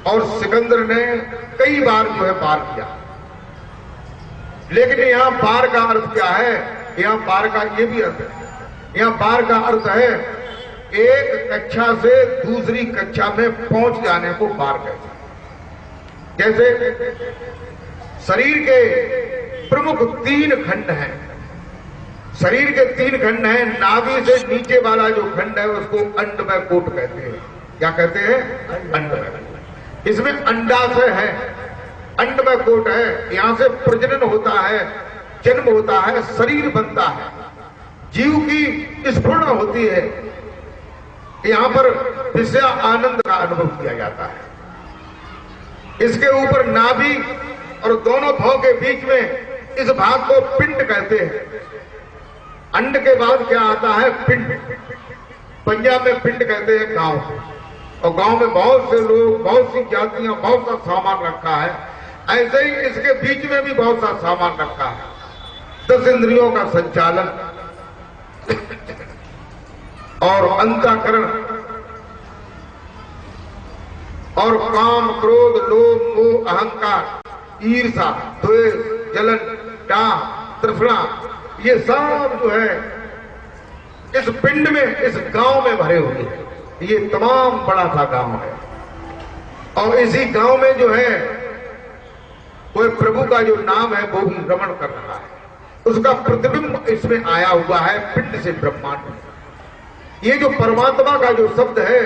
और सिकंदर ने कई बार जो है पार किया। लेकिन यहाँ पार का अर्थ क्या है? यहाँ पार का ये भी अर्थ है, यहाँ पार का अर्थ है एक कक्षा से दूसरी कक्षा में पहुंच जाने को पार कहते हैं। जैसे शरीर के प्रमुख 3 खंड हैं, शरीर के 3 खंड हैं। नाभि से नीचे वाला जो खंड है उसको अंडमय कोट कहते हैं। क्या कहते हैं? अंडमय। इसमें अंडाशय है, अंडमय कोट है, यहां से प्रजनन होता है, जन्म होता है, शरीर बनता है, जीव की स्फुरण होती है, यहां पर विषय आनंद का अनुभव किया जाता है। इसके ऊपर नाभि और दोनों भौं के बीच में इस भाग को पिंड कहते हैं। अंड के बाद क्या आता है? पिंड। पंजाब में पिंड कहते हैं गांव, और गांव में बहुत से लोग, बहुत सी जातियां, बहुत सा सामान रखा है। ऐसे ही इसके बीच में भी बहुत सा सामान रखा है। 10 इंद्रियों का संचालन और अंतःकरण और काम, क्रोध, लोभ, मोह, अहंकार, ईर्षा, द्वेष, जलन, डाह, तृष्णा, ये सब जो है इस पिंड में, इस गांव में भरे हुए हैं। ये तमाम बड़ा सा गांव है, और इसी गांव में जो है कोई प्रभु का जो नाम है वो भी रमण कर रहा है। उसका प्रतिबिंब इसमें आया हुआ है पिंड से ब्रह्मांड में। ये जो परमात्मा का जो शब्द है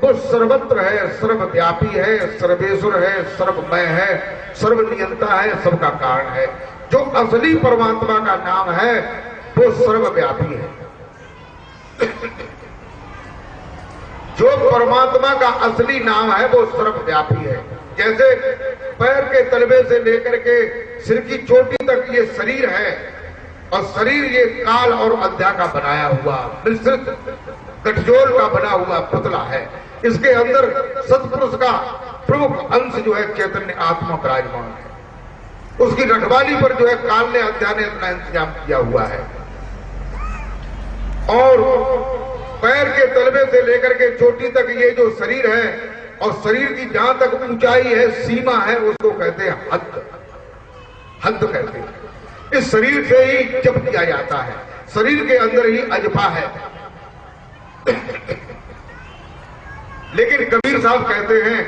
वो सर्वत्र है, सर्वव्यापी है, सर्वेश्वर है, सर्वमय है, सर्वनियंता है, सबका कारण है। जो असली परमात्मा का नाम है वो सर्वव्यापी है। जो परमात्मा का असली नाम है वो सर्वव्यापी है। जैसे पैर के तलवे से लेकर के सिर की चोटी तक ये शरीर है, और शरीर ये काल और अध्या का बनाया हुआ, मिश्रित गठजोल का बना हुआ पुतला है। इसके अंदर सत्पुरुष का प्रमुख अंश जो है चैतन्य आत्मा विराजमान है। उसकी रखवाली पर जो है काल ने, अध्या ने इतना इंतजाम किया हुआ है। और पैर के तलवे से लेकर के चोटी तक ये जो शरीर है, और शरीर की जहां तक ऊंचाई है, सीमा है, उसको कहते हैं हद। हद कहते हैं। इस शरीर से ही जप किया जाता है, शरीर के अंदर ही अजपा है। लेकिन कबीर साहब कहते हैं,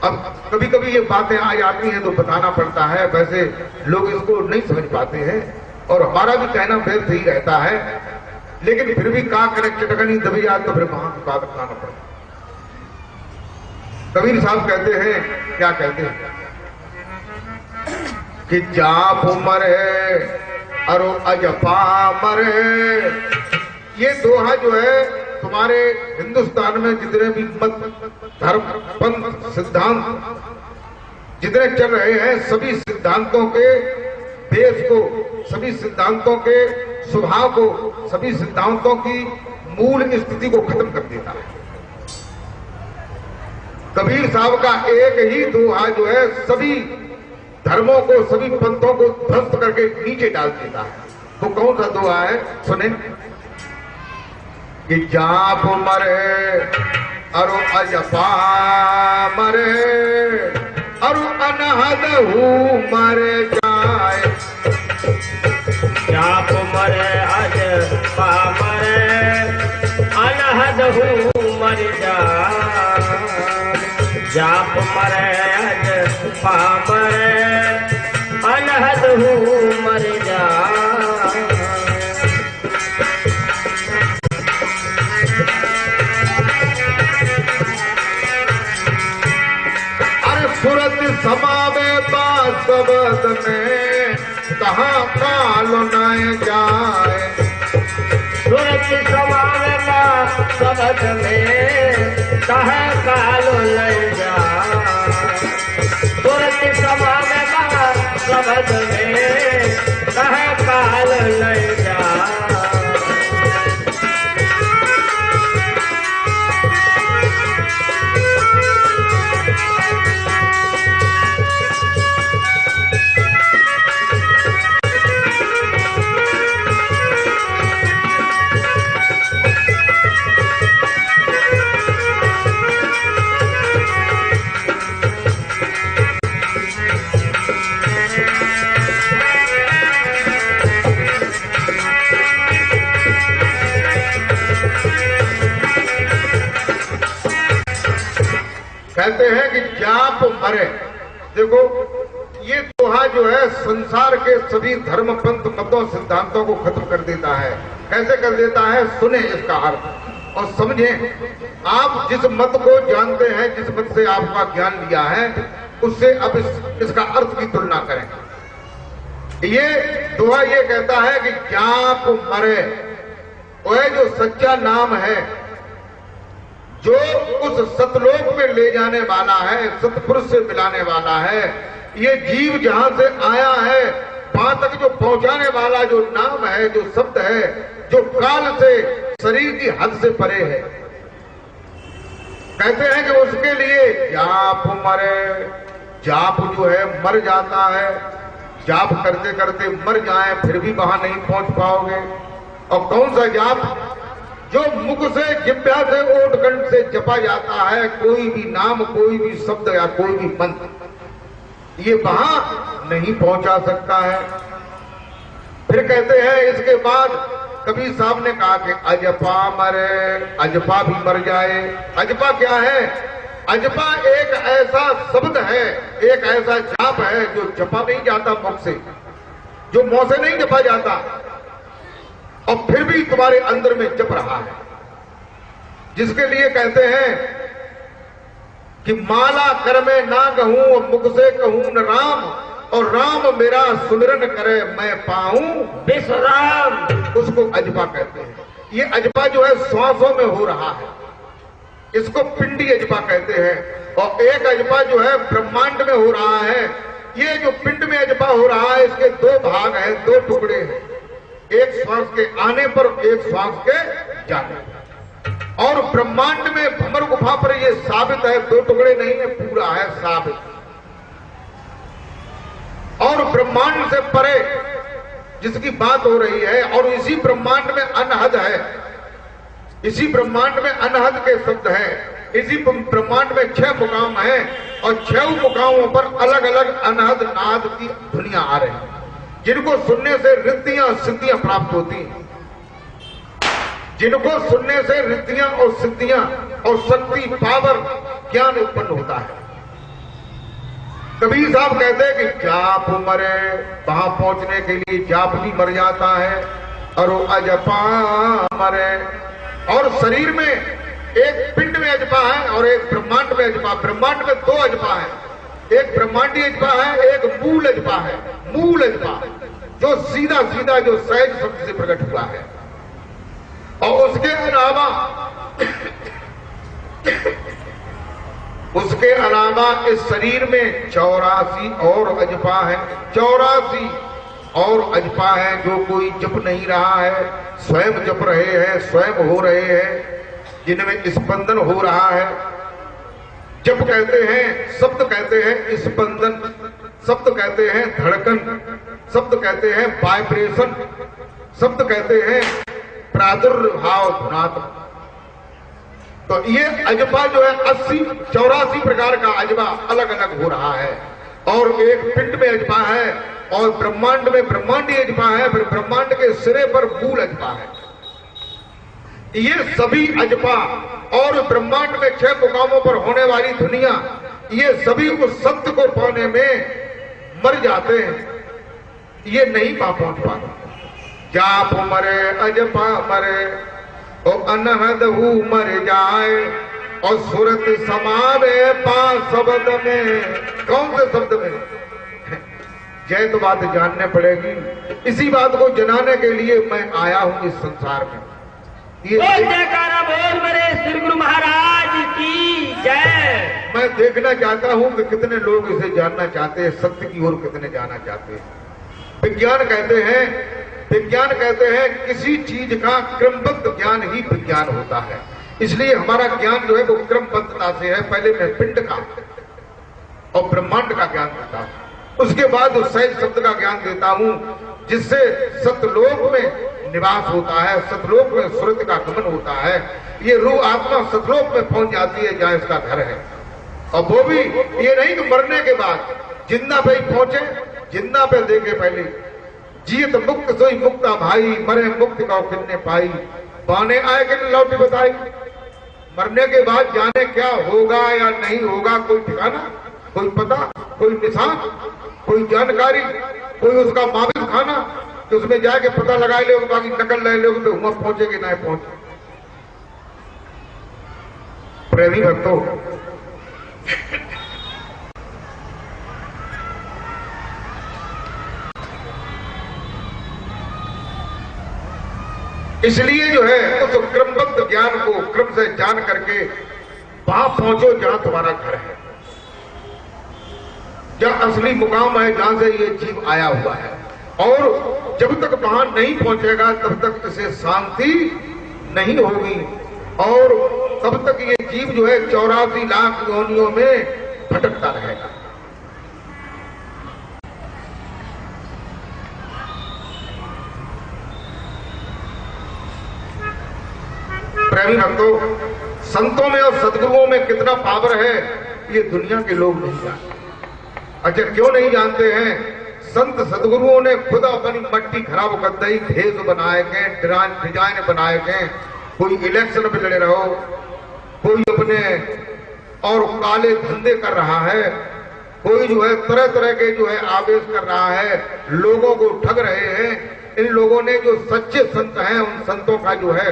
अब कभी कभी ये बातें आ जाती हैं तो बताना पड़ता है, वैसे लोग इसको नहीं समझ पाते हैं और हमारा भी कहना व्यर्थ ही रहता है, लेकिन फिर भी का करेक्ट चटकनी दबी याद तो फिर वहां की बात बताना पड़ता। कबीर साहब कहते हैं, क्या कहते हैं कि जाप मरे अरो अजपा मरे। ये दोहा जो है तुम्हारे हिंदुस्तान में जितने भी मत, धर्म, पंथ, सिद्धांत जितने चल रहे हैं, सभी सिद्धांतों के देश को, सभी सिद्धांतों के स्वभाव को, सभी सिद्धांतों की मूल स्थिति को खत्म कर देता है। कबीर साहब का एक ही दोहा जो है सभी धर्मों को, सभी पंथों को ध्वस्त करके नीचे डाल देता है। तो कौन सा दोहा है? सुने कि जाप मरे अरु अजपा मरे अरु अनहद हूँ मर जाए। जाप मरे अजपा मरे अनहद हूँ मर जाए। जाप मरे अजपा मरे अनहद हूँ मर जाए। सूरत समावे बासवद में कहाँ काल न जाए। सूरत समावे बासवद में कहाँ काल न जाए। सूरत समावे बासवद में कहाँ काल न जाए। कहते हैं कि जाप मरे। देखो ये दोहा जो है संसार के सभी धर्म पंथ मतों सिद्धांतों को खत्म कर देता है। कैसे कर देता है? सुने इसका अर्थ और समझें। आप जिस मत को जानते हैं, जिस मत से आपका ज्ञान लिया है, उससे अब इसका अर्थ की तुलना करें। ये दोहा ये कहता है कि जाप मरे, वह जो सच्चा नाम है, जो उस सतलोक में ले जाने वाला है, सतपुरुष से मिलाने वाला है। ये जीव जहां से आया है वहां तक जो पहुंचाने वाला जो नाम है, जो शब्द है, जो काल से शरीर की हद से परे है। कहते हैं कि उसके लिए जाप मरे। जाप जो है मर जाता है। जाप करते करते मर जाए फिर भी वहां नहीं पहुंच पाओगे। और कौन सा जाप? जो मुख से, जिह्वा से, ओठकंठ से जपा जाता है, कोई भी नाम, कोई भी शब्द या कोई भी मंत्र, ये वहां नहीं पहुंचा सकता है। फिर कहते हैं इसके बाद कबीर साहब ने कहा कि अजपा मरे, अजपा भी मर जाए। अजपा क्या है? अजपा एक ऐसा शब्द है, एक ऐसा जाप है जो जपा नहीं जाता मुख से, जो मुंह से नहीं जपा जाता, और फिर भी तुम्हारे अंदर में जप रहा है। जिसके लिए कहते हैं कि माला कर में ना कहूं और मुख से कहूं न राम, और राम मेरा सुमिरन करे मैं पाऊं विश्राम। उसको अजपा कहते हैं। ये अजपा जो है श्वासों में हो रहा है, इसको पिंडी अजपा कहते हैं। और एक अजपा जो है ब्रह्मांड में हो रहा है। ये जो पिंड में अजपा हो रहा है, इसके दो भाग हैं, दो टुकड़े हैं, एक श्वास के आने पर, एक श्वास के जाने पर। और ब्रह्मांड में भ्रमर गुफा पर यह साबित है, दो टुकड़े नहीं है, पूरा है साबित। और ब्रह्मांड से परे जिसकी बात हो रही है, और इसी ब्रह्मांड में अनहद है, इसी ब्रह्मांड में अनहद के शब्द हैं। इसी ब्रह्मांड में 6 मुकाम हैं, और 6 मुकामों पर अलग अलग अनहद नाद की ध्वनियां आ रही हैं, जिनको सुनने से रिद्धियां सिद्धियां प्राप्त होती हैं, जिनको सुनने से रिद्धियां और सिद्धियां और शक्ति, पावर, ज्ञान उत्पन्न होता है। कबीर साहब कहते हैं कि जाप मरे, वहां पहुंचने के लिए जाप भी मर जाता है, और वो अजपा मरे। और शरीर में एक पिंड में अजपा है और एक ब्रह्मांड में अजपा। ब्रह्मांड में 2 अजपा है, एक ब्रह्मांडी अजपा है, एक मूल अजपा है। मूल अजपा जो सीधा सीधा जो सहज शब्द से प्रकट हुआ है। और उसके अलावा इस शरीर में 84 और अजपा है। 84 और अजपा है जो कोई जप नहीं रहा है, स्वयं जप रहे हैं, स्वयं हो रहे हैं, जिनमें स्पंदन हो रहा है। जप कहते हैं, शब्द कहते हैं स्पंदन, शब्द कहते हैं धड़कन, शब्द कहते हैं वाइब्रेशन, शब्द कहते हैं प्रादुर्भाव धुनात्मक। तो ये अजपा जो है 84 प्रकार का अजपा अलग अलग हो रहा है। और एक पिंड में अजपा है, और ब्रह्मांड में ब्रह्मांडी अजपा है, फिर ब्रह्मांड के सिरे पर मूल अजपा है। ये सभी अजपा और ब्रह्मांड में 6 मुकामों पर होने वाली दुनिया, ये सभी उस सत्य को पाने में मर जाते हैं, ये नहीं पहुंच पाते। जाप मरे, अजपा मरे, और अनहद हु मर जाए, और सूरत समावे पांच शब्द में। कौन से शब्द में? जय तो बात जानने पड़ेगी। इसी बात को जनाने के लिए मैं आया हूं इस संसार में। ये जयकारा बोल मेरे श्री गुरु महाराज की जय। मैं देखना चाहता हूं कि कितने लोग इसे जानना चाहते हैं, सत्य की ओर कितने जाना चाहते हैं। विज्ञान कहते हैं किसी चीज का क्रमबद्ध ज्ञान ही विज्ञान होता है। इसलिए हमारा ज्ञान जो है वो क्रमबद्धता से है। पहले मैं पिंड का और ब्रह्मांड का ज्ञान देता हूं, उसके बाद उस सहज शब्द का ज्ञान देता हूं, जिससे सतलोक में निवास होता है, सतलोक में सुरत का गमन होता है। ये रूह आत्मा सतलोक में पहुंच जाती है जहां इसका घर है। और वो भी ये नहीं कि मरने के बाद जिंदा पे ही पहुंचे, जिंदा पे देखे पहले जीत मुक्त सोई मुक्ता भाई, मरे मुक्त का किन्ने पाई, पाने आए कि लौटी बताई। मरने के बाद जाने क्या होगा या नहीं होगा, कोई ठिकाना, कोई पता, कोई निशान, कोई जानकारी, कोई उसका माविल खाना कि उसमें जाके पता लगा ले, बाकी नकल ले ले, तो वहां पहुंचे कि नहीं पहुंचे। प्रेमी भक्तों, इसलिए जो है उस क्रमबद्ध ज्ञान को क्रम से जान करके वहां पहुंचो जहां तुम्हारा घर है, जहां असली मुकाम है, जहां से ये जीव आया हुआ है। और जब तक वहां नहीं पहुंचेगा तब तक इसे शांति नहीं होगी, और तब तक ये जीव जो है 84 लाख योनियों में भटकता रहेगा। प्रेमी भक्तों, संतों में और सदगुरुओं में कितना पावर है ये दुनिया के लोग नहीं जानते। अच्छा, क्यों नहीं जानते हैं? संत सदगुरुओं ने खुद अपनी मट्टी खराब कर दी, भेष बनाए गए, डिजाइन बनाए गए। कोई इलेक्शन में लड़े रहो, कोई अपने और काले धंधे कर रहा है, कोई जो है तरह तरह के जो है आवेश कर रहा है, लोगों को ठग रहे हैं। इन लोगों ने जो सच्चे संत हैं उन संतों का जो है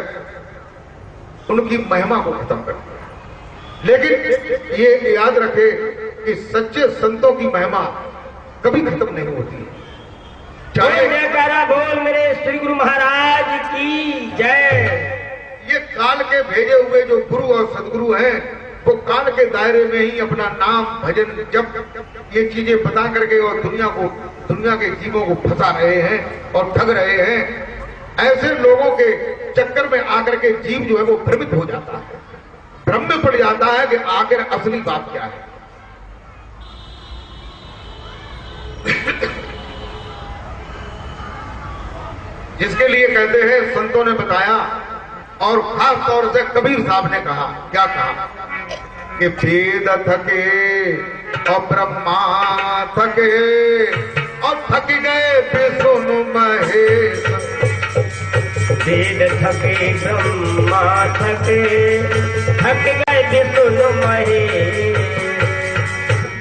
उनकी महिमा को खत्म कर दिया। लेकिन ये याद रखे कि सच्चे संतों की महिमा कभी खत्म नहीं होती है। चाहे जयकारा बोल मेरे श्री गुरु महाराज की जय। ये काल के भेजे हुए जो गुरु और सदगुरु हैं वो काल के दायरे में ही अपना नाम, भजन, जप, ये चीजें बता करके और दुनिया के जीवों को फंसा रहे हैं और ठग रहे हैं। ऐसे लोगों के चक्कर में आकर के जीव जो है वो भ्रमित हो जाता है, भ्रम में पड़ जाता है कि आखिर असली बात क्या है। जिसके लिए कहते हैं संतों ने बताया, और खास तौर से कबीर साहब ने कहा, क्या कहा कि वेद थके और ब्रह्मा थके और थक गए विष्णु महेश। वेद थके ब्रह्मा थके, थक गए विष्णु महेश।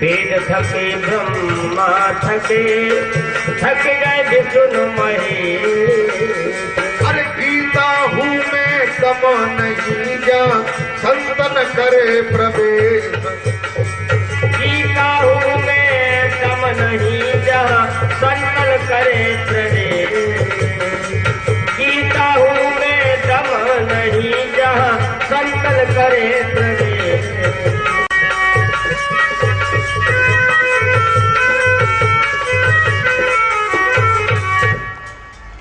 वेद थके ब्रह्मा थके, थक गए विष्णु महेश। अरे गीता हूँ मैं दम नहीं जा संतन करे प्रवेश। गीता हूँ मैं दम नहीं जा संतन करे प्रवेश। गीता हूँ मैं दम नहीं जा संतन करे प्रवेश।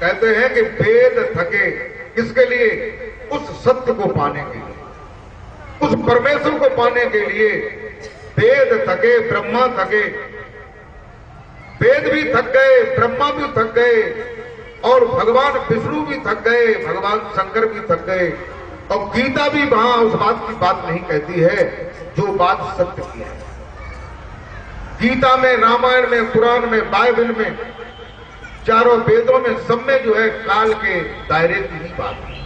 कहते हैं कि वेद थके, किसके लिए? उस सत्य को पाने के लिए, उस परमेश्वर को पाने के लिए वेद थके, ब्रह्मा थके। वेद भी थक गए, ब्रह्मा भी थक गए, और भगवान विष्णु भी थक गए, भगवान शंकर भी थक गए। और गीता भी वहां उस बात की बात नहीं कहती है जो बात सत्य की है। गीता में, रामायण में, पुराण में, बाइबल में, चारों वेदों में, सब में जो है काल के दायरे की ही बात है।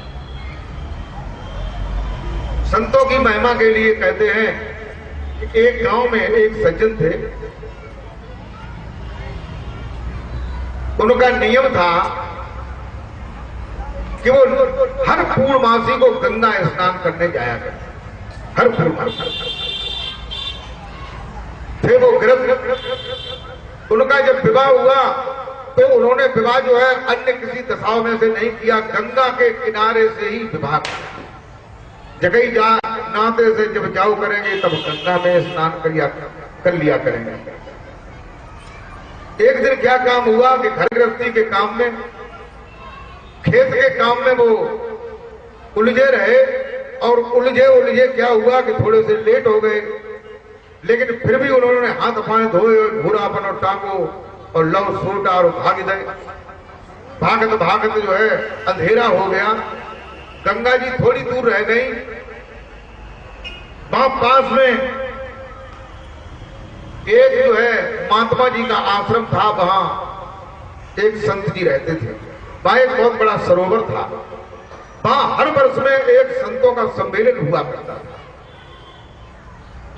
संतों की महिमा के लिए कहते हैं कि एक गांव में एक सज्जन थे, उनका नियम था कि वो हर पूर्णमासी को गंगा स्नान करने जाया करते, हर पूर्णमासी। थे वो गृहस्थ। उनका जब विवाह हुआ तो उन्होंने विवाह जो है अन्य किसी दशाओं में से नहीं किया, गंगा के किनारे से ही विवाह किया। जगह जा नाते से जब जाओ करेंगे तब गंगा में स्नान कर लिया करेंगे। एक दिन क्या काम हुआ कि घर गृहस्थी के काम में, खेत के काम में वो उलझे रहे, और उलझे क्या हुआ कि थोड़े से लेट हो गए। लेकिन फिर भी उन्होंने हाथ पांव धोए और घोड़ा अपन और टांगो और लव सोटा और भाग गए। भागत भागत जो है अंधेरा हो गया। गंगा जी थोड़ी दूर रह गई। वहां पास में एक जो है महात्मा जी का आश्रम था, वहां एक संत जी रहते थे। वहां एक बहुत बड़ा सरोवर था। वहां हर वर्ष में एक संतों का सम्मेलन हुआ करता था।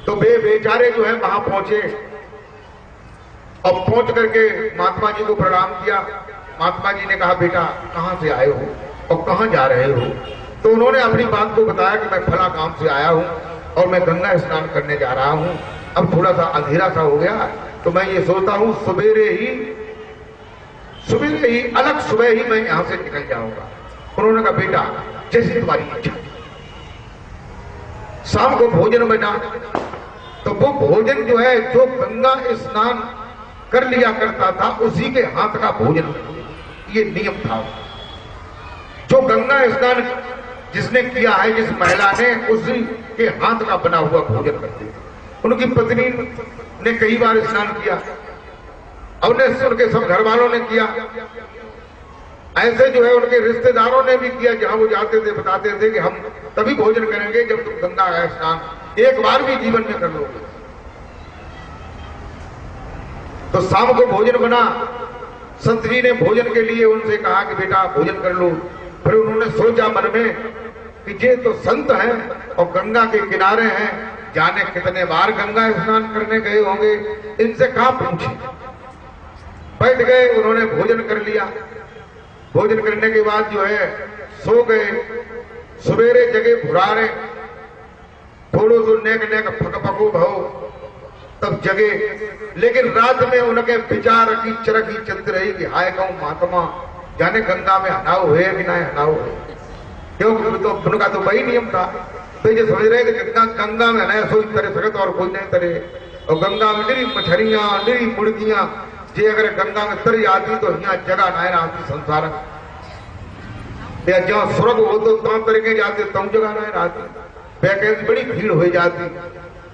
तो वे बेचारे जो है वहां पहुंचे और पहुंच करके महात्मा जी को प्रणाम किया। महात्मा जी ने कहा, बेटा कहां से आए हो और कहां जा रहे हो? तो उन्होंने अपनी बात को बताया कि मैं फला काम से आया हूं और मैं गंगा स्नान करने जा रहा हूं। अब थोड़ा सा अंधेरा सा हो गया तो मैं ये सोचता हूं सवेरे ही अलग सुबह ही मैं यहां से निकल जाऊंगा। उन्होंने कहा, बेटा जैसी तुम्हारी इच्छा। शाम को भोजन बना तो वो भोजन जो है जो गंगा स्नान कर लिया करता था उसी के हाथ का भोजन, ये नियम था। जो गंगा स्नान जिसने किया है, जिस महिला ने, उसी के हाथ का बना हुआ भोजन करते थे। उनकी पत्नी ने कई बार स्नान किया और उनके सब घर वालों ने किया। ऐसे जो है उनके रिश्तेदारों ने भी किया। जहां वो जाते थे बताते थे कि हम तभी भोजन करेंगे जब तुम गंगा स्नान एक बार भी जीवन में कर लोगे। तो शाम को भोजन बना। संत जी ने भोजन के लिए उनसे कहा कि बेटा भोजन कर लो। फिर उन्होंने सोचा मन में कि ये तो संत हैं और गंगा के किनारे हैं, जाने कितने बार गंगा स्नान करने गए होंगे, इनसे कहां पूछे। बैठ गए, उन्होंने भोजन कर लिया। भोजन करने के बाद जो है सो गए। सवेरे जगे भुरारे, थोड़ो सो नेक फक फको भाओ, तब जगे। लेकिन रात में उनके विचार की चरखी चलती रही कि हाय कहूं महात्मा, जाने गंगा में हनाव है कि ना हनाव है। क्योंकि तो उनका तो वही नियम था। तो ये समझ रहे कि गंगा में हनाया सोई तरे सकत और कोई नहीं तरे। और गंगा में निरी मछलियां, निरी मुर्गियां, जे अगर गंगा में तरी आती तो यहाँ जगह ना आती संसार। या जहां स्वर्ग हो तो तहां तरके जाते, तम जगह ना आती। वैकेंसी बड़ी भीड़ हो जाती,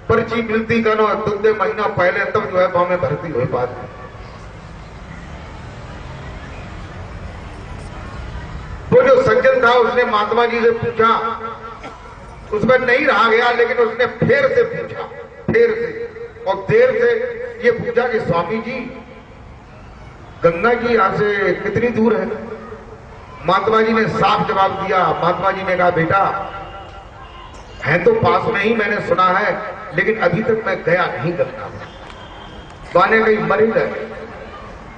पर्ची मिलती का ना 2 महीना पहले, तब जो है वहां में भर्ती हो पाती। वो जो सज्जन था उसने महात्मा जी से पूछा, उसमें नहीं रहा गया, लेकिन उसने फिर से पूछा, फिर से और देर से ये पूछा कि स्वामी जी गंगा जी यहां से कितनी दूर है? महात्मा जी ने साफ जवाब दिया। महात्मा जी ने कहा, बेटा है तो पास में ही, मैंने सुना है, लेकिन अभी तक मैं गया नहीं गंगा में। माने कहीं मरीज है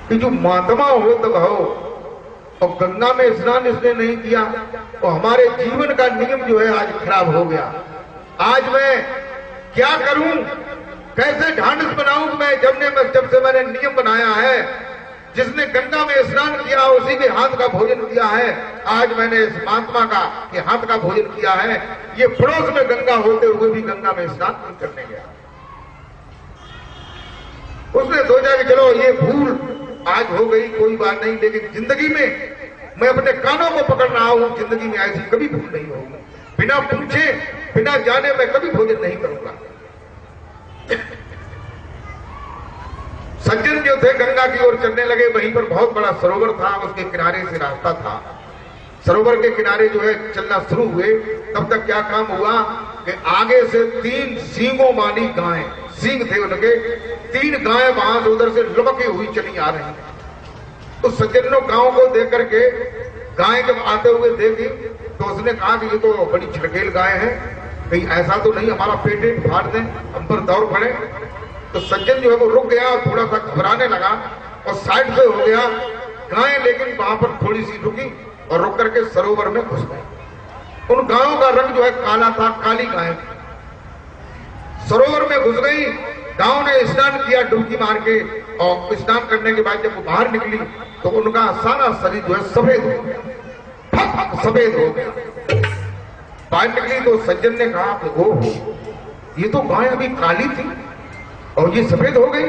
कि जो महात्मा हो तब हो और गंगा में स्नान इसने नहीं किया तो हमारे जीवन का नियम जो है आज खराब हो गया। आज मैं क्या करूं, कैसे ढांढस बनाऊं? मैं जब से मैंने नियम बनाया है, जिसने गंगा में स्नान किया उसी के हाथ का भोजन किया है, आज मैंने इस महात्मा का के हाथ का भोजन किया है। ये पड़ोस में गंगा होते हुए भी गंगा में स्नान नहीं करने गया। उसने सोचा कि चलो ये भूल आज हो गई, कोई बात नहीं, लेकिन जिंदगी में मैं अपने कानों को पकड़ रहा हूं, जिंदगी में ऐसी कभी भूल नहीं होगी। बिना पूछे, बिना जाने मैं कभी भोजन नहीं करूंगा। सज्जन जो थे गंगा की ओर चलने लगे। वहीं पर बहुत बड़ा सरोवर था, उसके किनारे से रास्ता था। सरोवर के किनारे जो है चलना शुरू हुए, तब तक क्या काम हुआ कि आगे से 3 सींगों वाली गाय, सींग थे उनके, 3 गाय वहां से उधर से लुढ़की हुई चली आ रही। तो सज्जन ने गांव को देख करके गाय जब आते हुए देखी तो उसने कहा कि ये तो बड़ी छड़केल गाय है, कहीं ऐसा तो नहीं हमारा पेट फाड़ दें, हम पर दौड़ पड़े। तो सज्जन जो है वो रुक गया और थोड़ा सा घबराने लगा और साइड से हो गया। गाय लेकिन वहां पर थोड़ी सी रुकी और रुक करके सरोवर में घुस गई। उन गायों का रंग जो है काला था, काली गाय। सरोवर में घुस गई, गांव ने स्नान किया डुबकी मार के, और स्नान करने के बाद जब वो बाहर निकली तो उनका सारा शरीर जो है सफेद हो गया, फक सफेद हो गया। बाहर निकली तो सज्जन ने कहा कि ओह, ये तो गाय अभी काली थी और ये सफेद हो गई,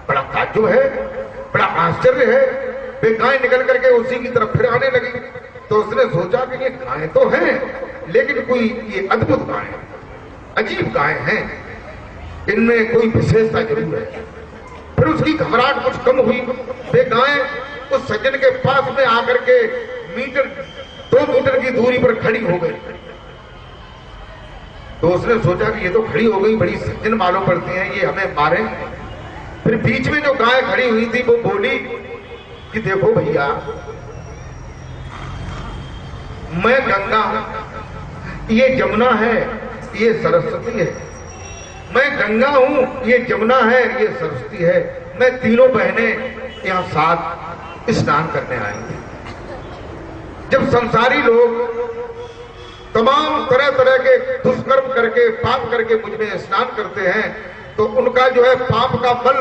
बड़ा ताज्जुब है, बड़ा आश्चर्य है। वे गाय निकल करके उसी की तरफ फिर आने लगी। तो उसने सोचा कि ये गाय तो है, लेकिन कोई ये अद्भुत गाय है, अजीब गाय है, इनमें कोई विशेषता जरूर है। फिर उसकी घबराहट कुछ कम हुई। वे गाय उस सज्जन के पास में आकर के 2 मीटर की दूरी पर खड़ी हो गई। तो उसने सोचा कि ये तो खड़ी हो गई, बड़ी सज्जन मालूम पड़ती हैं, ये हमें मारे। फिर बीच में जो गाय खड़ी हुई थी वो बोली कि देखो भैया, मैं गंगा हूं, ये जमुना है, ये सरस्वती है। मैं गंगा हूं, ये जमुना है, ये सरस्वती है। मैं तीनों बहनें यहां साथ स्नान करने आएंगे। जब संसारी लोग तमाम तरह तरह के दुष्कर्म करके पाप करके मुझ में स्नान करते हैं तो उनका जो है पाप का बल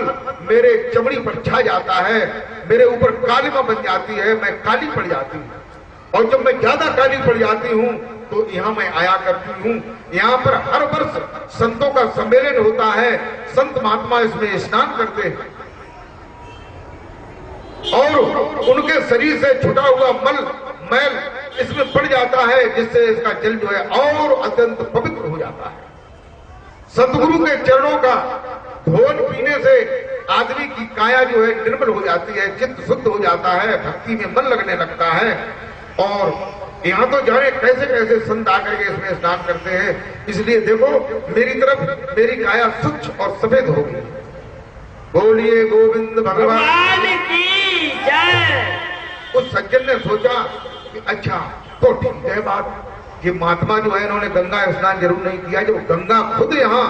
मेरे चमड़ी पर छा जाता है, मेरे ऊपर कालिमा बन जाती है, मैं काली पड़ जाती हूँ। और जब मैं ज्यादा काली पड़ जाती हूँ तो यहाँ मैं आया करती हूँ। यहाँ पर हर वर्ष संतों का सम्मेलन होता है, संत महात्मा इसमें स्नान करते हैं और उनके शरीर से छुटा हुआ मैल इसमें पड़ जाता है, जिससे इसका जल जो है और अत्यंत पवित्र हो जाता है। सतगुरु के चरणों का धोन पीने से आदमी की काया जो है निर्मल हो जाती है, चित्त शुद्ध हो जाता है, भक्ति में मन लगने लगता है। और यहाँ तो जाने कैसे कैसे संत आकर के इसमें स्नान करते हैं। इसलिए देखो मेरी तरफ मेरी काया स्वच्छ और सफेद होगी। बोलिए गोविंद भगवान की जय। उस सज्जन ने सोचा कि अच्छा तो ठीक है बात, ये महात्मा जो है इन्होंने गंगा स्नान जरूर नहीं किया। जब गंगा खुद यहाँ